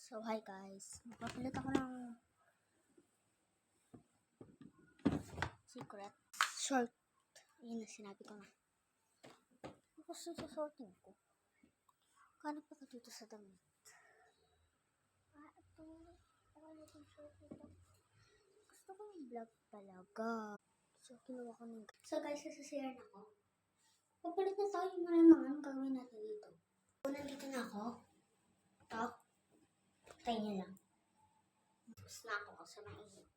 So, hi guys. Magpapalit ako ng secret short. Yun na, sinabi ko na. Gusto sa sorting ko. Kanap pa ka dito sa damit. Ito. Okay na itong short ito. Gusto ko yung vlog talaga. So, kinuha ko ng... So, guys, sasashare na ako. Papalit na tayo yung mga gagawin natin dito. Nandito na ako. Ito. Tayo niyo lang. Tapos na ako kasi mainit.